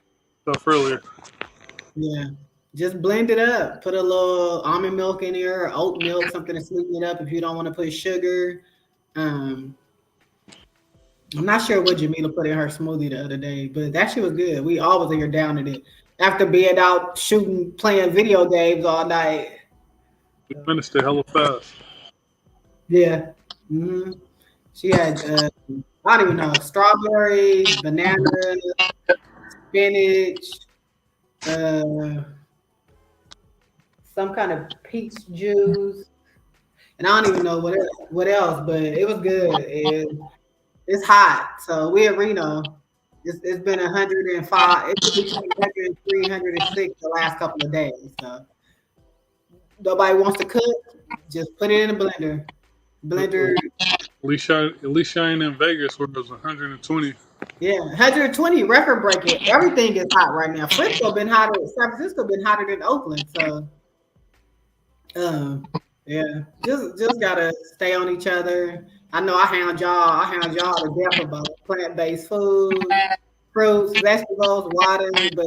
S2: stuff earlier.
S1: yeah, just blend it up. Put a little almond milk in there, or oat milk, something to sweeten it up if you don't want to put sugar. I'm not sure what Jamila put in her smoothie the other day, but that shit was good. We always are down at it after being out shooting, playing video games all night.
S2: We finished it hella fast.
S1: Yeah. Mm-hmm. She had, I don't even know, strawberries, bananas, spinach, some kind of peach juice, and I don't even know what else, but it was good. It's hot, so we're in Reno. It's been 105. It's been between 103, 106 the last couple of days. So nobody wants to cook, just put it in a blender.
S2: At least I ain't in Vegas where it was 120.
S1: Yeah, 120 record breaking. Everything is hot right now. Frisco been hotter. San Francisco been hotter than Oakland. So, yeah, just gotta stay on each other. I know I hound y'all to death about plant-based food, fruits, vegetables, water, but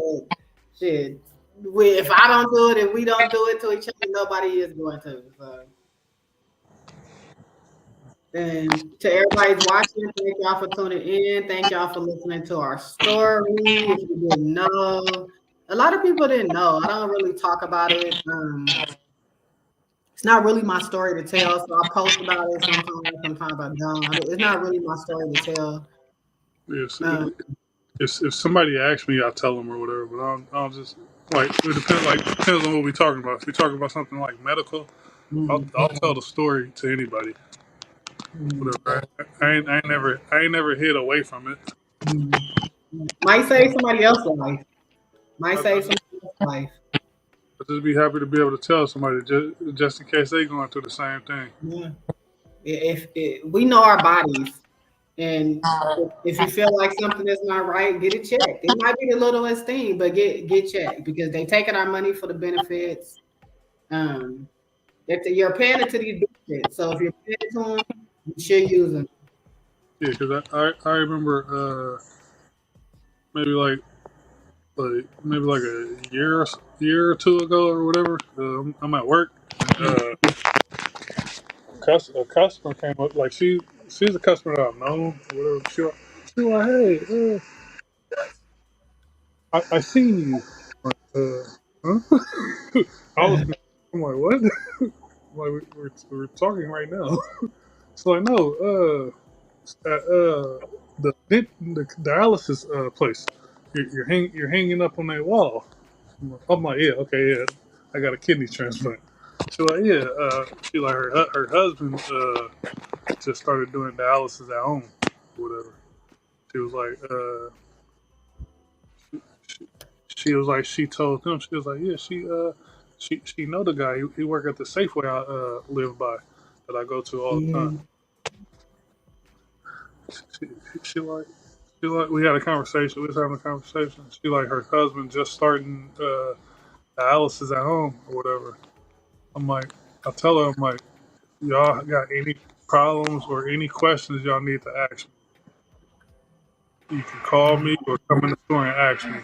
S1: shit, if I don't do it, if we don't do it to each other, nobody is going to. So. And to everybody's watching, thank y'all for tuning in. Thank y'all for listening to our story. If you didn't know, a lot of people didn't know. I don't really talk about it. It's not really my story to tell, so I post about it sometimes I don't. It's not really my story to tell.
S2: Yes. If somebody asks me, I tell them or whatever. But I'll just like it depends on what we're talking about. If we're talking about something like medical, I'll tell the story to anybody. Whatever. I ain't never hid away from it.
S1: Might save somebody else's life. Might save somebody else's life.
S2: I'll just be happy to be able to tell somebody just in case they going through the same thing.
S1: Yeah. If we know our bodies, and if you feel like something is not right, get it checked. It might be the littlest thing, but get checked because they taking our money for the benefits. If you're paying it to these benefits, so if you're paying it to them, you should use them.
S2: Yeah, because I remember maybe like a year or two ago or whatever. I'm at work. And, a customer came up, like she's a customer that I've known or whatever. She was like, hey, I seen you. Huh? I'm like, what? Like we're talking right now. So I know the dialysis place. You're hanging up on that wall. I'm like, yeah, okay, yeah. I got a kidney transplant. She like, yeah. She like her husband just started doing dialysis at home, or whatever. She was like, she was like, she told him, she was like, yeah, she know the guy. He work at the Safeway I live by, that I go to all the time. She, she like, she like, we had a conversation. We was having a conversation. She like her husband just starting dialysis at home or whatever. I'm like, I tell her, I'm like, y'all got any problems or any questions y'all need to ask me, you can call me or come in the store and ask me.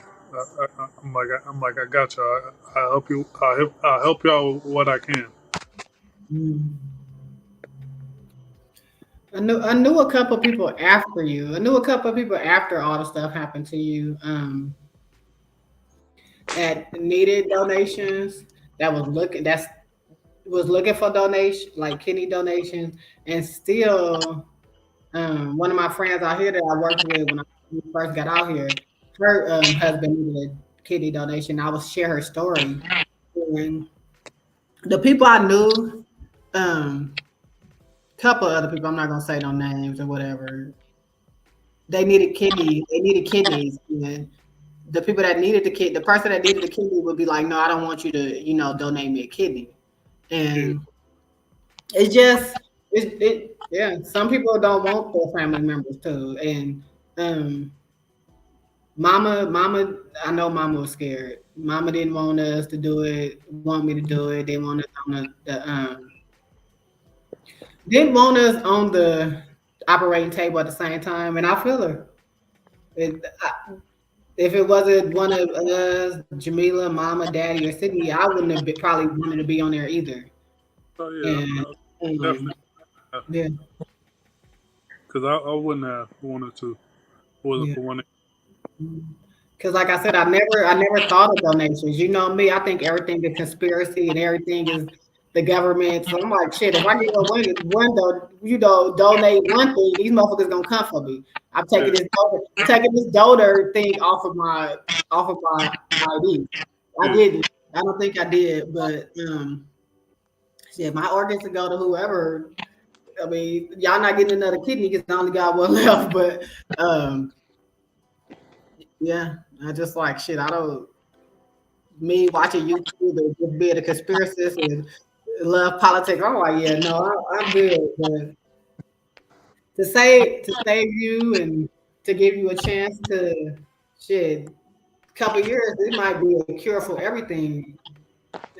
S2: I'm like, I got y'all. I help you. I'll help y'all with what I can.
S1: I knew a couple people after you. I knew a couple of people after all the stuff happened to you. That needed donations. That was looking for donation, like kidney donations, and still, one of my friends out here that I worked with when I first got out here, her husband needed a kidney donation. I would share her story, and the people I knew, couple of other people, I'm not gonna say no names or whatever. They needed kidneys. They needed kidneys, and the people that needed the person that needed the kidney would be like, "No, I don't want you to, donate me a kidney." And it's just, yeah. Some people don't want their family members to, and Mama, I know Mama was scared. Mama didn't want us to do it. Want me to do it. They want us on didn't want us on the operating table at the same time, and I feel her. If it wasn't one of us, Jamila, Mama, Daddy, or Sydney, I wouldn't have probably wanted to be on there either.
S2: Oh yeah, definitely.
S1: Yeah.
S2: Because I wouldn't have wanted to. Wasn't for one.
S1: Because, like I said, I never thought of donations. You know me, I think everything is conspiracy and everything is the government. So I'm like, shit. If I get donate one thing, these motherfuckers gonna come for me. I'm taking this donor thing off of my ID. I didn't. I don't think I did, but shit, my organs to go to whoever. I mean, y'all not getting another kidney because I only got one left. But yeah, I just like shit. I don't. Me watching YouTube and just being a conspiracist and love politics. I'm like, yeah, no, I'm good. But to save you and to give you a chance to shit, a couple years, it might be a cure for everything.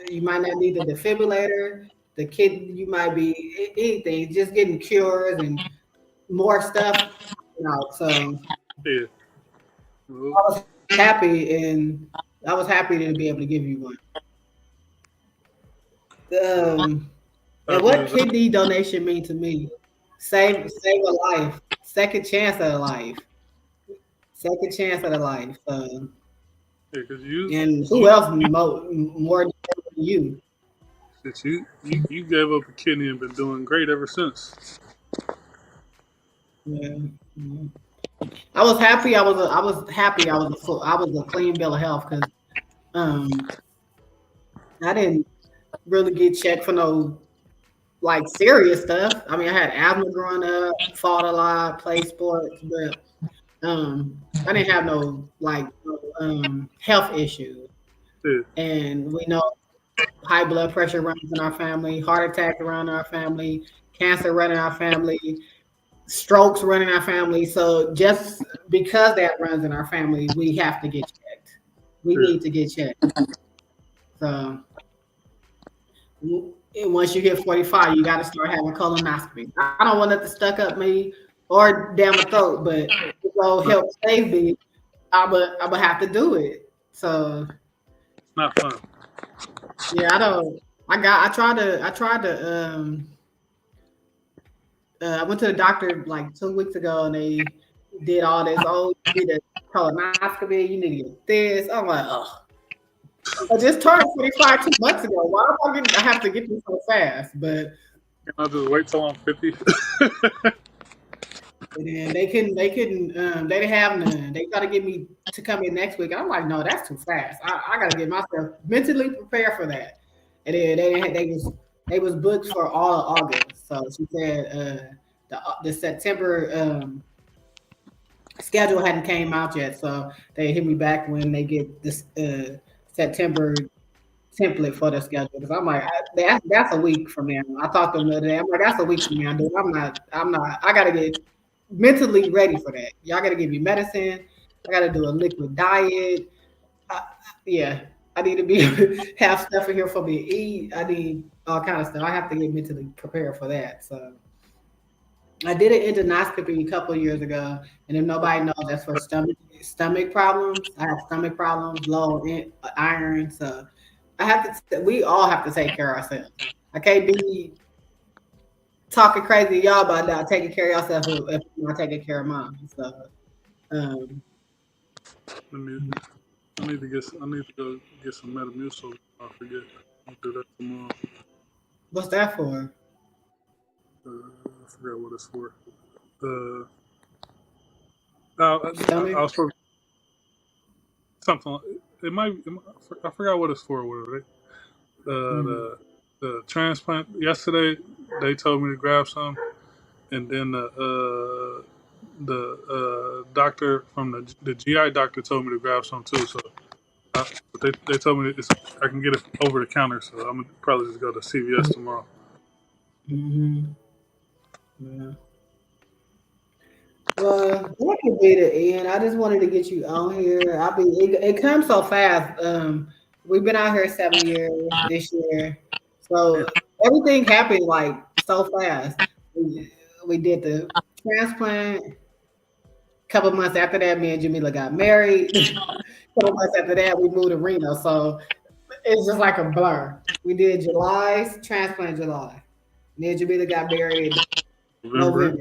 S1: You might not need the defibrillator. The kid, you might be anything, just getting cures and more stuff. So
S2: yeah.
S1: I was happy, and I was happy to be able to give you one. And what kidney donation mean to me? Save a life, second chance at a life, second chance at a life.
S2: Yeah,
S1: and who else more than you?
S2: You gave up a kidney and been doing great ever since.
S1: Yeah. I was happy. I was a clean bill of health because I didn't really get checked for no like serious stuff. I mean, I had asthma growing up, fought a lot, played sports, but I didn't have no health issues.
S2: Yeah.
S1: And we know high blood pressure runs in our family, heart attack around our family, cancer running our family, strokes running our family. So just because that runs in our family, we have to get checked. We need to get checked. So once you hit 45, you got to start having colonoscopy. I don't want nothing stuck up me or down my throat, but to go help save me, I'm gonna have to do it. So
S2: it's not fun.
S1: Yeah, I tried to I went to the doctor like 2 weeks ago and they did all this. Oh, you need a colonoscopy, you need to get this. I'm like, oh. I just turned 45 2 months ago. Why do I have to get this so fast? But
S2: I'll just wait till I'm 50.
S1: And they didn't have none. They gotta get me to come in next week. I'm like, no, that's too fast. I gotta get myself mentally prepared for that. and then they was booked for all of August. So she said the September schedule hadn't came out yet, so they hit me back when they get this September template for the schedule. Because I'm like, that's a week from now. I talked to them the other day. I'm like, that's a week from now, dude. I'm not. I gotta get mentally ready for that. Y'all gotta give me medicine. I gotta do a liquid diet. Yeah, I need to be have stuff in here for me to eat. I need all kind of stuff. I have to get mentally prepared for that. So I did an endoscopy a couple of years ago, and if nobody knows, that's for stomach problems. I have stomach problems, low in iron, so I have to. We all have to take care of ourselves. I can't be talking crazy to y'all about not taking care of yourself if I'm not taking care of mine. So, um,
S2: I need to get. I need to go get some Metamucil. I forget. I'll do that tomorrow.
S1: what's that for?
S2: I forgot what it's for.
S1: Stomach.
S2: I was supposed something. It might. I forgot what it's for. Whatever. The transplant yesterday, they told me to grab some, and then the doctor from the GI doctor told me to grab some too. So, but they told me I can get it over the counter. So I'm gonna probably just go to CVS tomorrow.
S1: Mm-hmm. Yeah. Well, that could be the end. I just wanted to get you on here. It comes so fast. We've been out here 7 years this year, so everything happened like so fast. We did the transplant. A couple months after that, me and Jamila got married. A couple months after that, we moved to Reno. So it's just like a blur. We did July's transplant July. Me and Jamila got married November.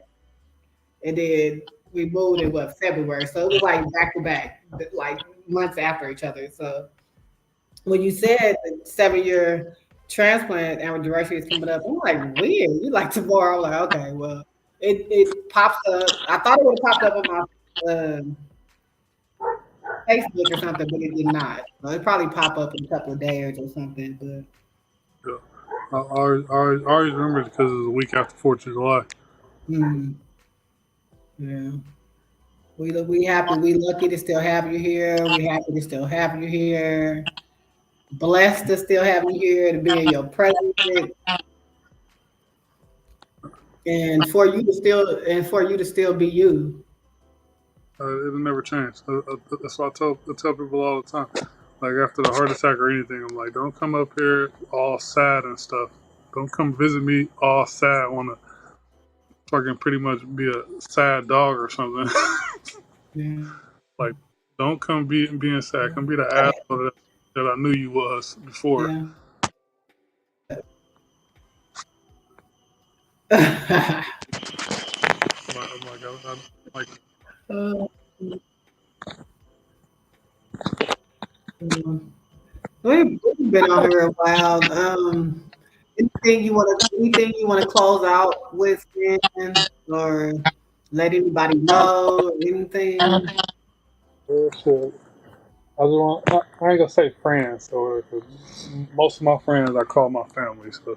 S1: And then we moved in February. So it was like back to back, like months after each other. So when you said the 7 year transplant anniversary is coming up, I'm like, weird. You like tomorrow? I'm like, okay, well, it pops up. I thought it would have popped up on my Facebook or something, but it did not. So it probably pop up in a couple of days or something. But
S2: yeah, I always remember it because it was a week after 4th of July.
S1: Yeah. We happy. We lucky to still have you here. We happy to still have you here. Blessed to still have you here to be in your presence, and for you to still be you.
S2: It'll never change. That's why I tell people all the time. Like after the heart attack or anything, I'm like, don't come up here all sad and stuff. Don't come visit me all sad. Want to fucking pretty much be a sad dog or something.
S1: Yeah.
S2: Like, don't come being sad. Come be the asshole that I knew you was before.
S1: Yeah. We've been on here a while. Anything you want to close out with, or let anybody know? Anything?
S2: Shit. I ain't gonna say friends, or most of my friends I call my family. So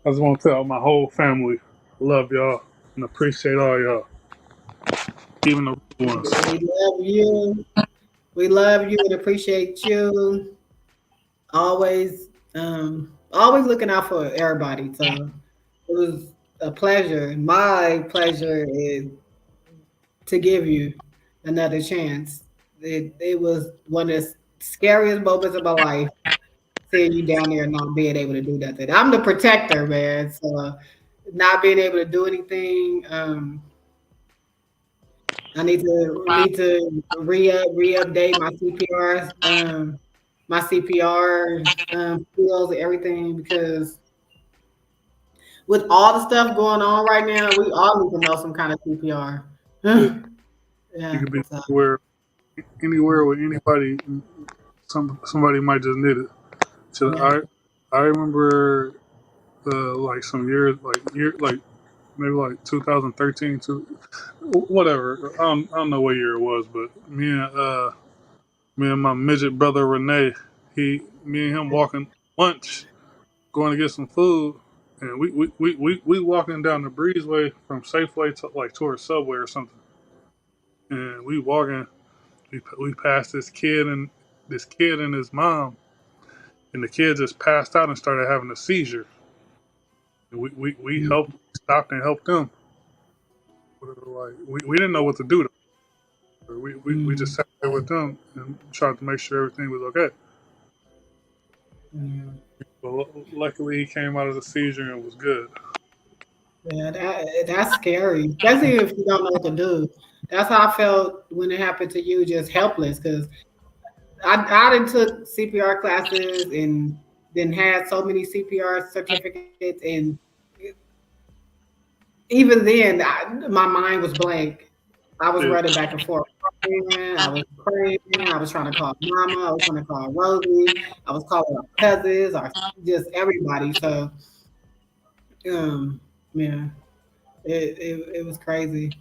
S2: I just want to tell my whole family, I love y'all and appreciate all y'all, even the real ones.
S1: We love you. We love you and appreciate you. Always looking out for everybody. So it was a pleasure. My pleasure is to give you another chance. It was one of the scariest moments of my life, seeing you down there and not being able to do nothing. I'm the protector, man. So not being able to do anything. I need to re-update my CPR skills and everything, because with all the stuff going on right now, we all need to know some kind of CPR. Yeah,
S2: you could be anywhere with anybody. Somebody might just need it. So yeah. I remember like some years, like maybe like 2013 to whatever. I don't know what year it was, but me and my midget brother Renee, me and him walking lunch, going to get some food, and we walking down the breezeway from Safeway to like towards Subway or something, and we walking. We passed this kid and his mom, and the kid just passed out and started having a seizure. And we helped, stopped and helped them. Like we didn't know what to do. We just sat there with them and tried to make sure everything was okay.
S1: Yeah.
S2: But luckily, he came out of the seizure and was good.
S1: Yeah, that's scary, especially if you don't know what to do. That's how I felt when it happened to you, just helpless. Because I done took CPR classes and then had so many CPR certificates, and even then, my mind was blank. I was
S2: Yeah.
S1: running back and forth. I was praying. I was trying to call Mama. I was trying to call Rosie. I was calling our cousins, or just everybody. So, yeah, it was crazy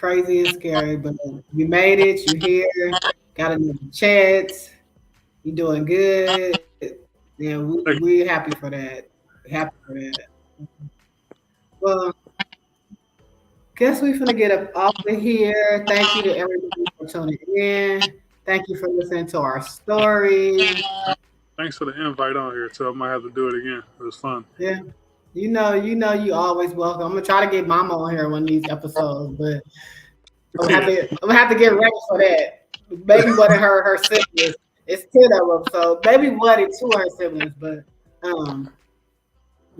S1: and scary, but you made it. You here, got another chance. You doing good. Yeah, we're happy for that. Happy for that. Well, guess we finna get up off of here. Thank you to everybody for tuning in. Thank you for listening to our story.
S2: Thanks for the invite on here too. I might have to do it again. It was fun.
S1: Yeah. You always welcome. I'm gonna try to get Mama on here one of these episodes, but I'm gonna have to get ready for that. Maybe one of her siblings. It's 10 of them, so maybe one and two of her siblings. But I'm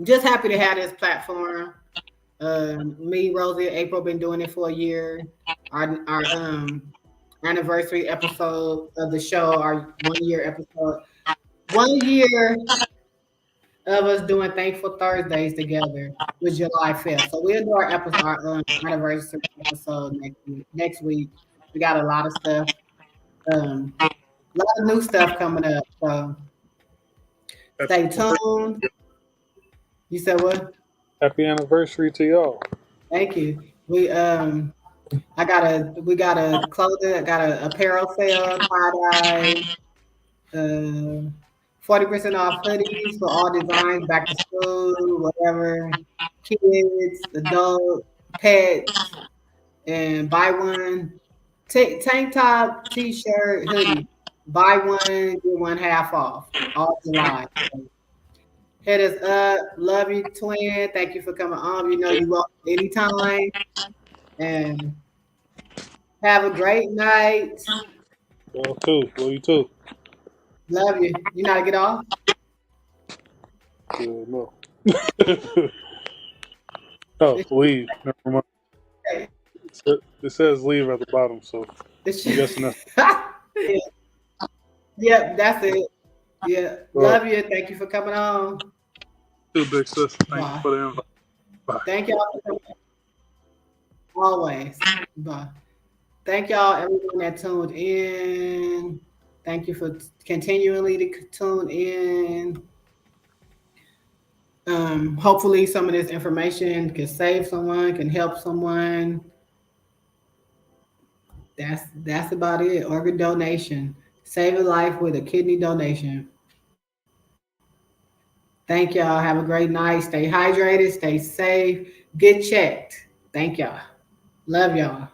S1: just happy to have this platform. Me, Rosie, and April been doing it for a year. Our anniversary episode of the show, our 1 year episode. 1 year of us doing Thankful Thursdays together was July 5th. So we'll do our anniversary episode next week. We got a lot of stuff, a lot of new stuff coming up. So stay tuned. You said what?
S2: Happy anniversary to y'all.
S1: Thank you. We got a clothing, I got a apparel sale, tie-dye, 40% off hoodies for all designs, back to school, whatever, kids, adult, pets, and buy one tank top, t-shirt, hoodie. Buy one, get one half off. All July. So hit us up. Love you, twin. Thank you for coming on. You know you welcome anytime. And have a great night.
S2: Well, too. Well, you too.
S1: Love you. You know how to get off?
S2: Yeah, no. Oh, leave. Never mind. It says leave at the bottom, so I'm guessing that's.
S1: Yep, that's it. Yeah. Love you. Thank you for coming on.
S2: Too, big sis. Thank you for the invite. Bye.
S1: Thank y'all for coming. Always. Bye. Thank y'all, everyone that tuned in. Thank you for continually to tune in. Hopefully some of this information can save someone, can help someone. That's about it. Organ donation. Save a life with a kidney donation. Thank y'all. Have a great night. Stay hydrated. Stay safe. Get checked. Thank y'all. Love y'all.